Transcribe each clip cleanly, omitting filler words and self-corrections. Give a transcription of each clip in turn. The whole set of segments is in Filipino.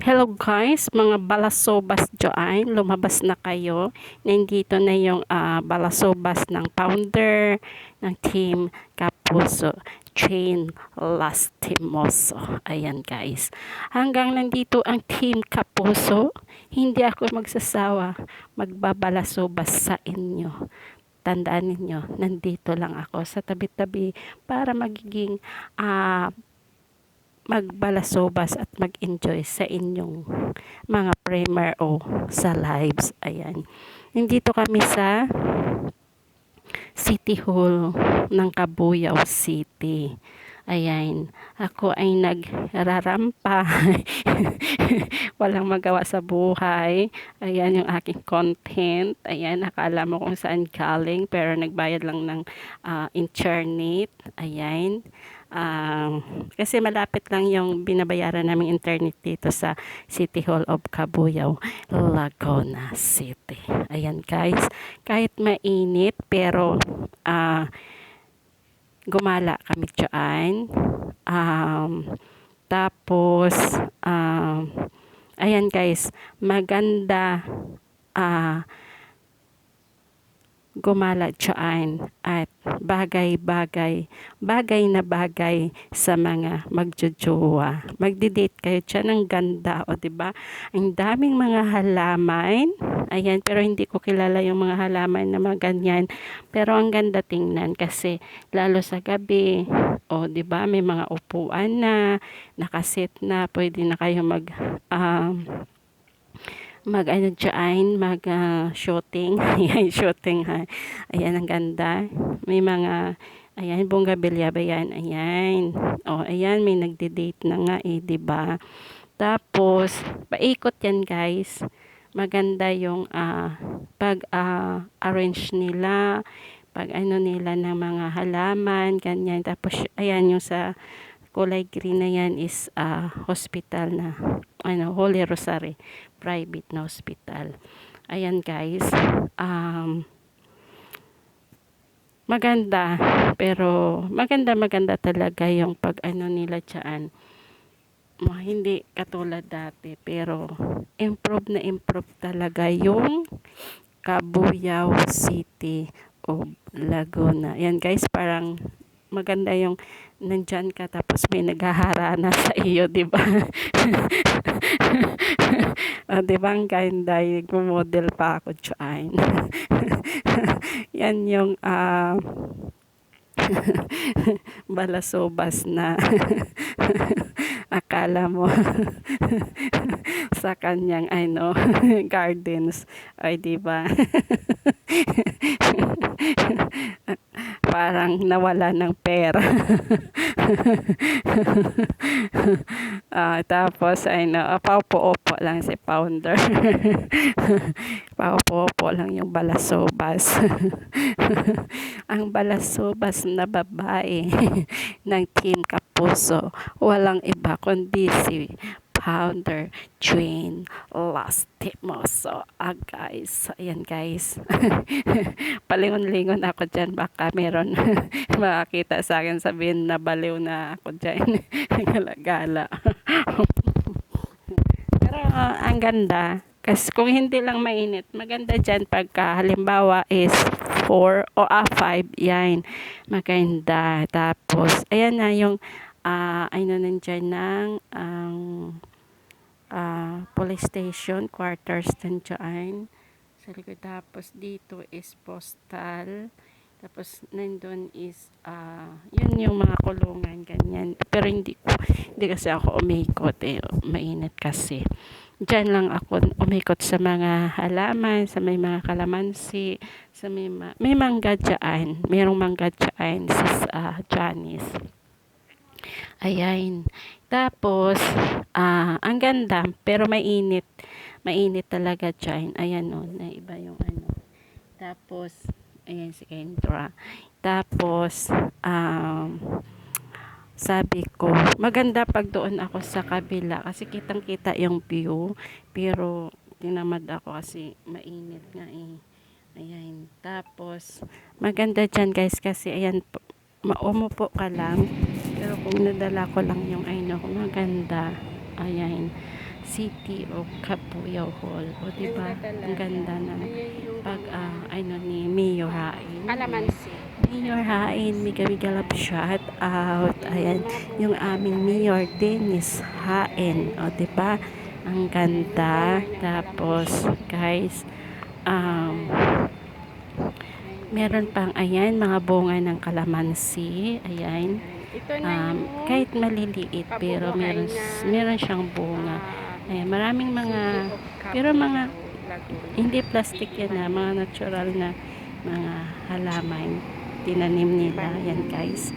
Hello guys, mga balasobas dyan, lumabas na kayo. Nandito na yung balasobas ng founder ng Team Kapuso, Jane Lastimoso. Ayan guys, hanggang nandito ang Team Kapuso, hindi ako magsasawa magbabalasobas sa inyo. Tandaan ninyo, nandito lang ako sa tabi-tabi para magiging magbalasobas at mag-enjoy sa inyong mga premier o sa lives. Ayan. Nandito kami sa City Hall ng Cabuyao City. Ayan. Ako ay nagrarampa. Walang magawa sa buhay. Ayan yung aking content. Ayan. Nakala mo kung saan galing. Pero nagbayad lang ng internet. Ayan. Kasi malapit lang yung binabayaran naming internet dito sa City Hall of Cabuyao, Laguna City. Ayan guys, kahit mainit pero gumala kami dyan. Tapos ayan guys, maganda gumala dyan at bagay na bagay sa mga magjojowa. Magdi-date kayo dyan, ang ganda, o diba? Ang daming mga halaman, ayan, pero hindi ko kilala yung mga halaman na mga ganyan, pero ang ganda tingnan kasi lalo sa gabi, o diba, may mga upuan na, nakasit na, pwede na kayo mag dyan, shooting. Ayan, shooting ha. Ayan, ang ganda. May mga, ayan, bonggabilya ba yan? Ayan. O, ayan, may nagde-date na nga eh, diba? Tapos, paikot yan guys. Maganda yung pag-arrange nila, pag ano nila ng mga halaman, ganyan. Tapos, ayan, yung sa kulay green na yan is hospital na Holy Rosary private na hospital. Ayan guys, maganda, pero maganda talaga yung pag nila dyan. Hindi katulad dati, pero improve talaga yung Cabuyao City o Laguna. Ayan guys, parang maganda yung nandyan ka tapos may naghaharana sa iyo, di ba? Di ba ang ganda, nagmo-model pa ako dyan. Yan yung balasobas na akala mo sa kanyang gardens, ay di ba? Parang nawala ng pera. Tapos paupo-upo lang si founder. Paupo-upo lang yung balasobas. Ang balasobas na babae ng Team Kapuso, walang iba kundi si founder Jane Lastimoso. Guys, ayan guys. Palingon-lingon ako dyan, baka meron makakita sa akin, sabihin na baliw na ako dyan. Gala-gala. Pero ang ganda, kasi kung hindi lang mainit, maganda dyan pagka halimbawa is 4 o 5, yan, maganda. Tapos ayan na yung nandyan ng police station, quarters dyan sa likod. Tapos dito is postal. Tapos nandun is yun yung mga kulungan, ganyan. Pero hindi kasi ako umikot eh, mainit kasi. Diyan lang ako umikot sa mga halaman, sa may mga kalamansi, sa may mangga dyan. Mayroong mangga dyan, sis Janice. Ayan. Tapos, ang ganda, pero mainit. Mainit talaga dyan. Ayan o, na iba yung Tapos, ayan si Kendra. Tapos, sabi ko, maganda pag doon ako sa kabila kasi kitang-kita yung view, pero tinamad ako kasi mainit nga eh. Ayan. Tapos, maganda dyan guys kasi ayan, umupo ka lang, pero kung nadala ko lang yung maganda. Ayan. City of Cabuyao Hall. O diba? Ang ganda ng pag ano ni Mayor Hain. Alamansi. Mayor Hain, Miga Love shout out. Ayan, yung aming Mayor Dennis Hain. O diba? Ang ganda. Tapos, guys, meron pang, ayan, mga bunga ng kalamansi. Ayan. Ito na yung Kahit maliliit, pero meron siyang bunga. Ayan, maraming mga, pero mga, hindi plastic yan na, mga natural na mga halaman. Tinanim nila. Ayan, guys.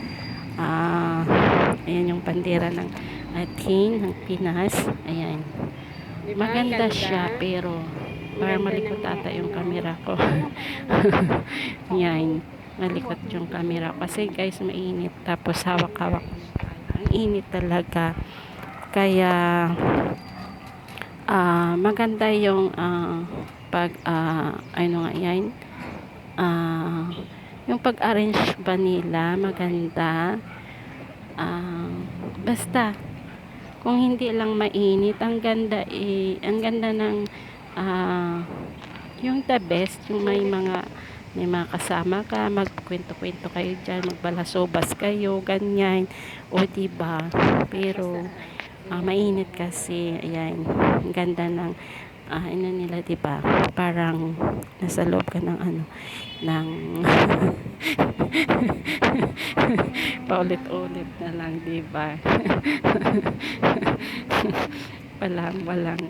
Ayan yung bandera ng atin, ng Pinas. Ayan. Maganda siya, pero para malikot ata yung camera ko. Yan, malikot yung camera ko. Kasi guys, mainit. Tapos hawak-hawak. Ang init talaga. Kaya, maganda yung pag, ano nga yan, yung pag-arrange ba nila, maganda. Basta, kung hindi lang mainit, ang ganda ang ganda ng yung the best, yung may mga kasama ka, magkwento-kwento kayo dyan, magbalasobas kayo, ganyan, o diba, pero mainit kasi, ayan, ang ganda ng ano nila, diba, parang nasa loob ka ng ano, ng paulit-ulit na lang, diba? walang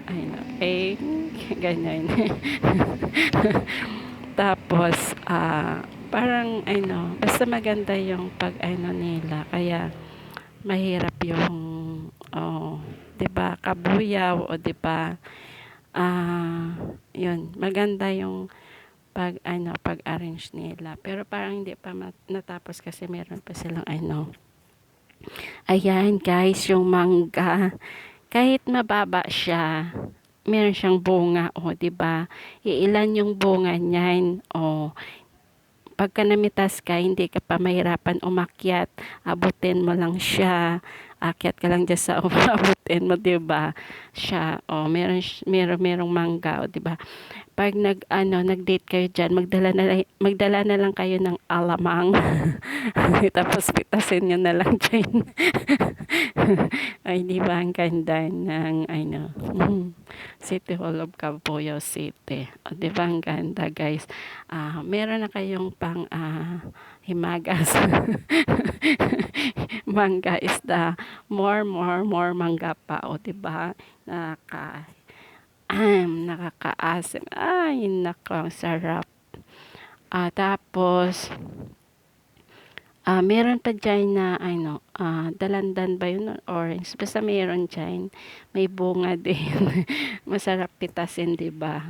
ganyan. Tapos parang ano, basta maganda yung pag ano nila, kaya mahirap yung 'di ba, kabuyaw, o 'di ba, yun, maganda yung pag-arrange nila, pero parang hindi pa natapos kasi meron pa silang ano. Ayan, guys, yung mangga, kahit mababa siya, meron siyang bunga, o 'di ba? Iilan yung bunga niyan, o pagka namitas ka, hindi ka pa mahirapan umakyat, abutin mo lang siya, akyat ka lang dyan sa abutin mo, 'di ba? Siya, merong mangga, o 'di ba? Pag nag-date kayo diyan, magdala na lang kayo ng alamang. Tapos pitasin niyo na lang diyan. Ay, di ba ang ganda ng City Hall of Cabuyao City. O, di ba ang ganda, guys? Meron na kayong pang himagas. Mangga is the more mangga pa. O, di ba? Nakakaasim. Ay, nako, ang sarap. Tapos, meron pa dyan na, dalandan ba yun? Orange. Basta meron dyan. May bunga din. Masarap pitasin, diba?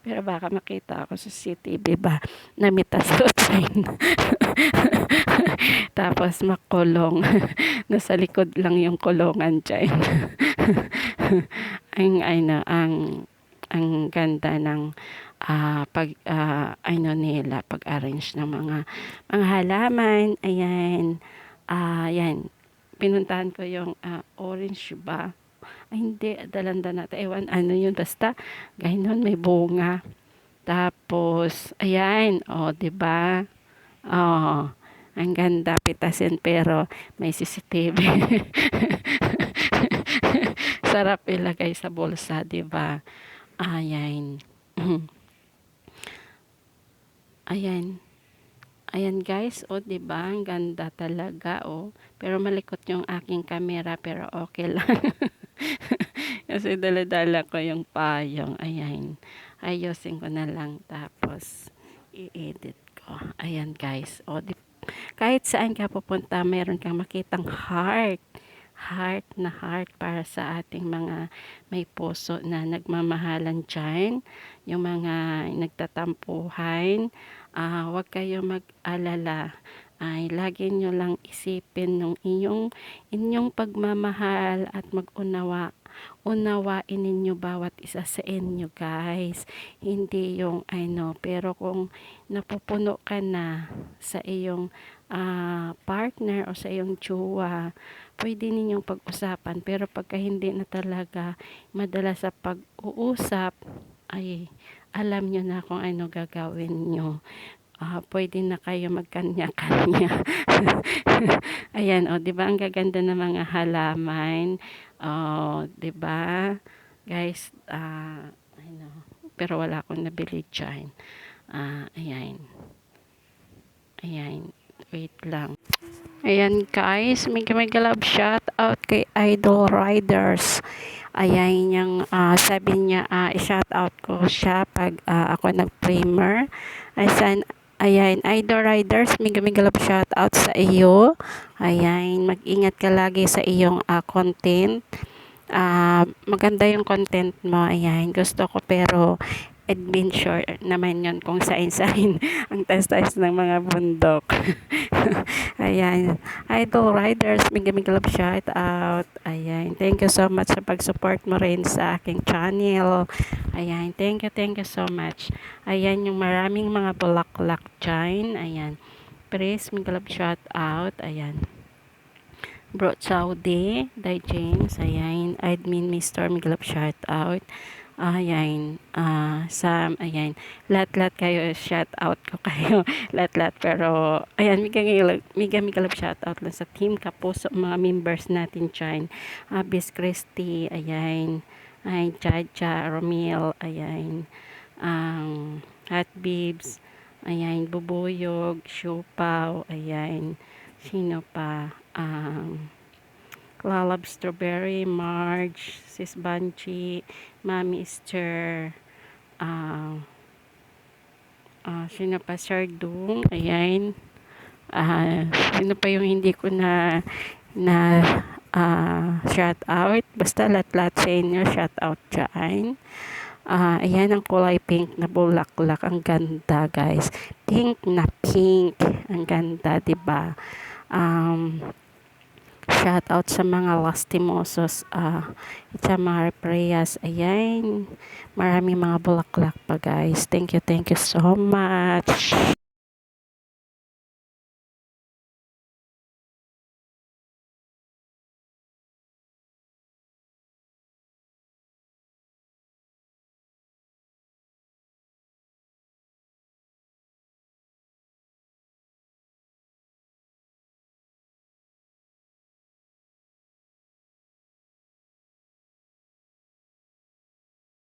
Pero baka makita ako sa CCTV ba? Namitas ko dyan. Tapos makulong. Nasa likod lang yung kulungan dyan. ang ganda ng pag-arrange ng mga halaman. Ayan. Ayan. Pinuntahan ko yung orange ba? Ay, hindi. Dalanda natin. Ewan, ano yun. Basta, gano'n, may bunga. Tapos, ayan. O, diba? O, ang ganda pitasin, pero may CCTV. Sarap ilagay sa bulsa, diba? Ayan. Ayan. Ayan, guys, o 'di ba? Ang ganda talaga, o. Pero malikot yung aking camera, pero okay lang. Kasi dala-dala ko yung payong. Ayan. Ayusin ko na lang, tapos i-edit ko. Ayan, guys. O, kahit saan ka pupunta, meron kang makitang heart. Heart na heart para sa ating mga may puso na nagmamahalan dyan. Yung mga nagtatampuhan, huwag kayo mag-alala. Ay lagi nyo lang isipin ng inyong pagmamahal, at unawain ninyo bawat isa sa inyo, guys. Hindi yung pero kung napupuno ka na sa iyong partner o sa iyong jowa, pwede ninyong pag-usapan. Pero pagka hindi na talaga madala sa pag-uusap, ay alam nyo na kung ano gagawin nyo. Pwede na kayo magkanya-kanya. Ayan, o, di ba? Ang gaganda ng mga halaman. O, di ba? Guys, ano, pero wala akong nabili dyan. Ayan. Ayan. Wait lang. Ayan guys, may love shout out kay Idol Riders. Ayan yung sabi niya, i-shout out ko siya pag ako nag-primer. Ayan, Idol Riders, may love shout out sa iyo. Ayan, mag-ingat ka lagi sa iyong content. Maganda yung content mo. Ayan, gusto ko pero adventure naman yon kung saan-saan ang taas-taas ng mga bundok. Ayan. Idol Riders, mega love shout out. Ayan. Thank you so much sa pag-support mo rin sa aking channel. Ayan. Thank you so much. Ayan yung maraming mga bulaklak dyan. Ayan. Please, mega love shout out. Ayan. Bro Saudi, Dai James, ayan, admin Mr. Miglap shout out. Ayan, Sam, ayan, lahat-lahat kayo, shout out ko kayo, lahat-lahat, pero, ayan, migalap shout out lang sa team Kapuso, mga members natin dyan, Bis Christy, ayan, ay, Jaja, Romil, ayan, Hot Bibs, ayan, Bubuyog, Siupaw, ayan, sino pa, Lalab Strawberry, Marge, Sis Banchi, Mami Esther, sino pa, Sardung, ayan, sino pa yung hindi ko na shout out, basta lahat-lahat sa inyo, shout out dyan. Ayan ang kulay pink na bulaklak, ang ganda guys, pink na pink, ang ganda, diba? Shout out sa mga lastimosos, sa mga prayas, ayan, maraming mga bulaklak pa guys. Thank you so much.